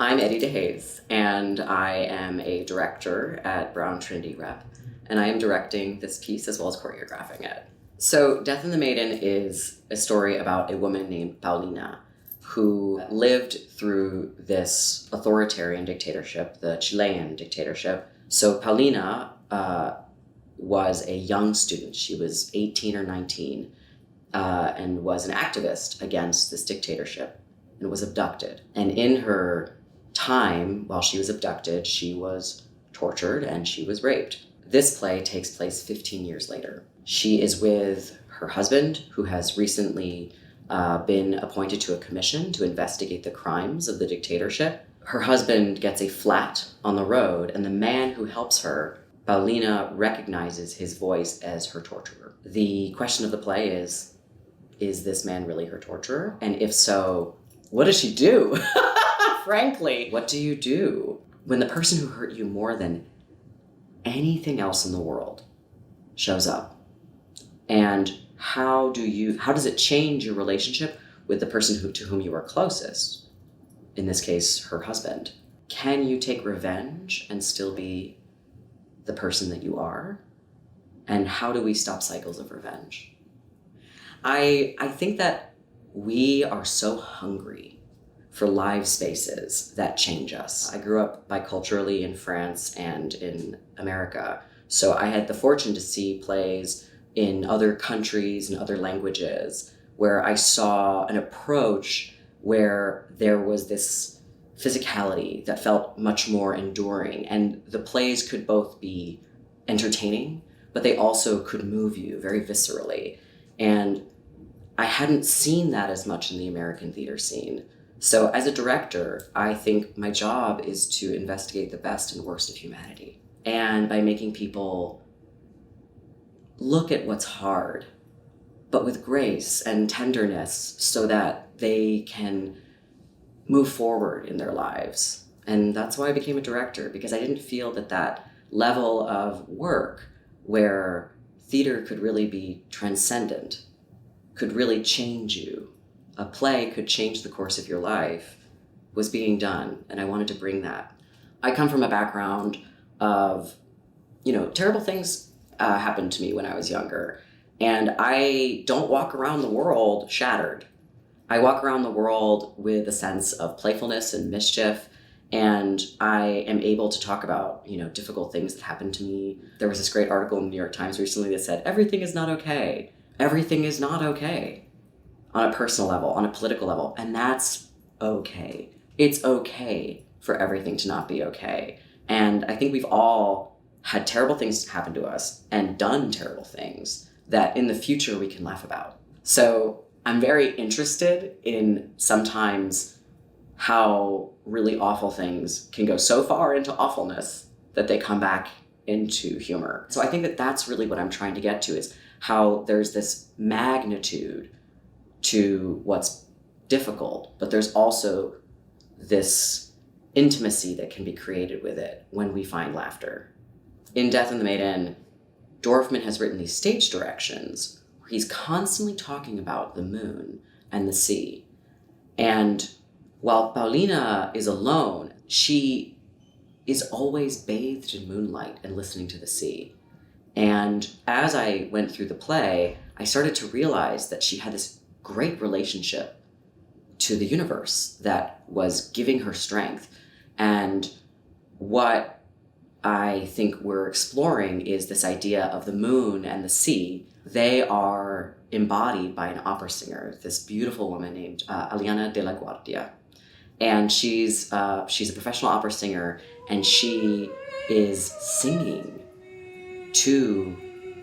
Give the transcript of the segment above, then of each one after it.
I'm Eddie DeHais, and I am a director at Brown Trinity Rep, and I am directing this piece as well as choreographing it. So, Death in the Maiden is a story about a woman named Paulina who lived through this authoritarian dictatorship, the Chilean dictatorship. So, Paulina was a young student. She was 18 or 19 and was an activist against this dictatorship and was abducted. And in her time, while she was abducted, she was tortured and she was raped. This play takes place 15 years later. She is with her husband, who has recently been appointed to a commission to investigate the crimes of the dictatorship. Her husband gets a flat on the road, and the man who helps her, Paulina, recognizes his voice as her torturer. The question of the play is this man really her torturer? And if so, what does she do? Frankly, what do you do when the person who hurt you more than anything else in the world shows up? And how does it change your relationship with the person to whom you are closest? In this case, her husband. Can you take revenge and still be the person that you are? And how do we stop cycles of revenge? I think that we are so hungry for live spaces that change us. I grew up biculturally in France and in America, so I had the fortune to see plays in other countries and other languages where I saw an approach where there was this physicality that felt much more enduring, and the plays could both be entertaining, but they also could move you very viscerally. And I hadn't seen that as much in the American theater scene. So as a director, I think my job is to investigate the best and worst of humanity. And by making people look at what's hard, but with grace and tenderness so that they can move forward in their lives. And that's why I became a director, because I didn't feel that level of work where theater could really be transcendent, could really change you. A play could change the course of your life, was being done, and I wanted to bring that. I come from a background of, terrible things happened to me when I was younger, and I don't walk around the world shattered. I walk around the world with a sense of playfulness and mischief, and I am able to talk about, difficult things that happened to me. There was this great article in the New York Times recently that said, everything is not okay. Everything is not okay. On a personal level, on a political level, and that's okay. It's okay for everything to not be okay. And I think we've all had terrible things happen to us and done terrible things that in the future we can laugh about. So I'm very interested in sometimes how really awful things can go so far into awfulness that they come back into humor. So I think that that's really what I'm trying to get to, is how there's this magnitude to what's difficult, but there's also this intimacy that can be created with it when we find laughter. In Death in the Maiden, Dorfman has written these stage directions where he's constantly talking about the moon and the sea. And while Paulina is alone, she is always bathed in moonlight and listening to the sea. And as I went through the play, I started to realize that she had this great relationship to the universe that was giving her strength. And what I think we're exploring is this idea of the moon and the sea. They are embodied by an opera singer, this beautiful woman named Aliana de la Guardia. And she's a professional opera singer, and she is singing to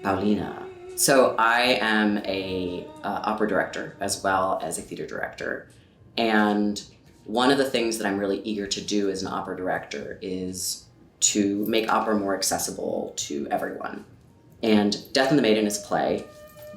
Paulina. So I am a opera director as well as a theater director. And one of the things that I'm really eager to do as an opera director is to make opera more accessible to everyone. And Death in the Maiden is a play,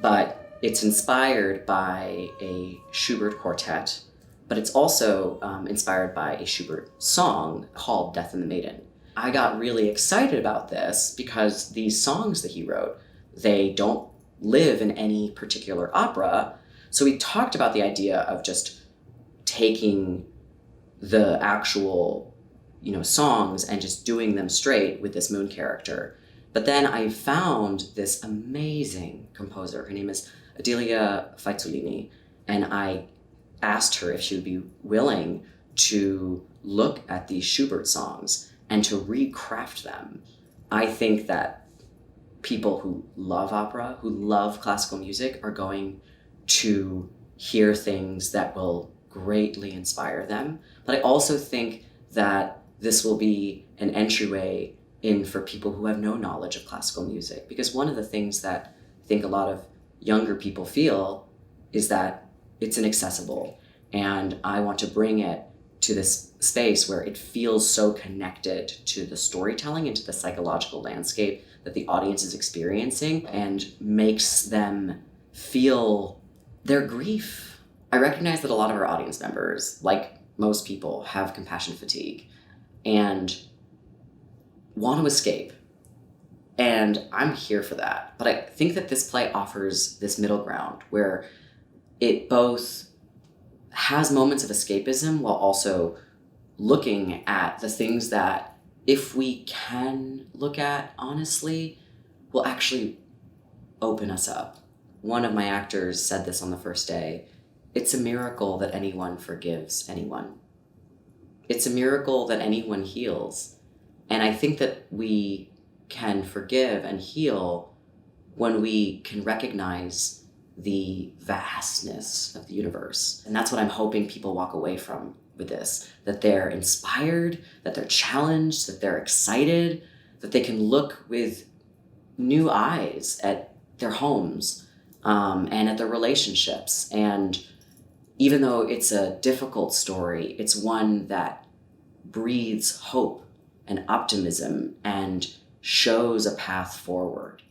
but it's inspired by a Schubert quartet, but it's also inspired by a Schubert song called Death in the Maiden. I got really excited about this because these songs that he wrote, they don't live in any particular opera. So we talked about the idea of just taking the actual, songs and just doing them straight with this moon character. But then I found this amazing composer. Her name is Adelia Faizzolini, and I asked her if she would be willing to look at these Schubert songs and to recraft them. I think that people who love opera, who love classical music, are going to hear things that will greatly inspire them. But I also think that this will be an entryway in for people who have no knowledge of classical music. Because one of the things that I think a lot of younger people feel is that it's inaccessible. And I want to bring it to this space where it feels so connected to the storytelling and to the psychological landscape that the audience is experiencing, and makes them feel their grief. I recognize that a lot of our audience members, like most people, have compassion fatigue and want to escape. And I'm here for that. But I think that this play offers this middle ground where it both has moments of escapism while also looking at the things that, if we can look at honestly, will actually open us up. One of my actors said this on the first day: it's a miracle that anyone forgives anyone. It's a miracle that anyone heals. And I think that we can forgive and heal when we can recognize the vastness of the universe. And that's what I'm hoping people walk away from with this, that they're inspired, that they're challenged, that they're excited, that they can look with new eyes at their homes and at their relationships. And even though it's a difficult story, it's one that breathes hope and optimism and shows a path forward.